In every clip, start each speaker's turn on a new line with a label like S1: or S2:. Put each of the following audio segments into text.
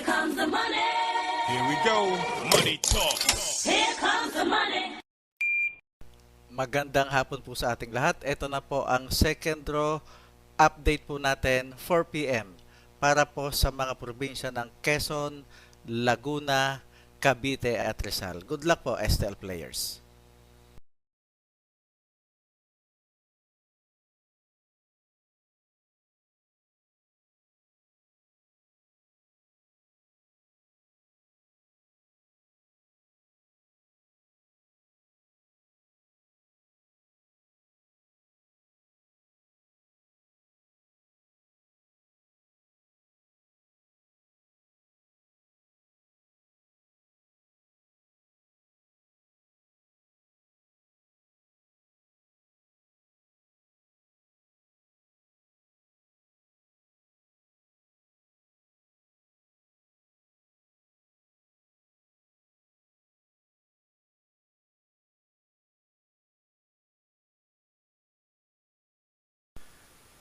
S1: comes the money.
S2: Here we go. Money talk.
S1: Here comes the money.
S3: Magandang hapon po sa ating lahat. Ito na po ang second draw update po natin 4 p.m. para po sa mga probinsya ng Quezon, Laguna, Cavite at Rizal. Good luck po, STL players.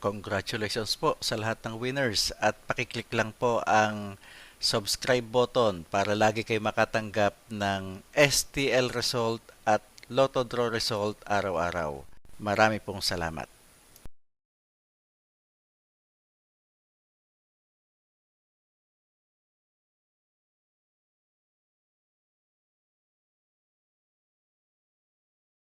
S3: Congratulations po sa lahat ng winners at pakiclick lang po ang subscribe button para lagi kayo makatanggap ng STL result at Lotto Draw result araw-araw. Marami pong salamat.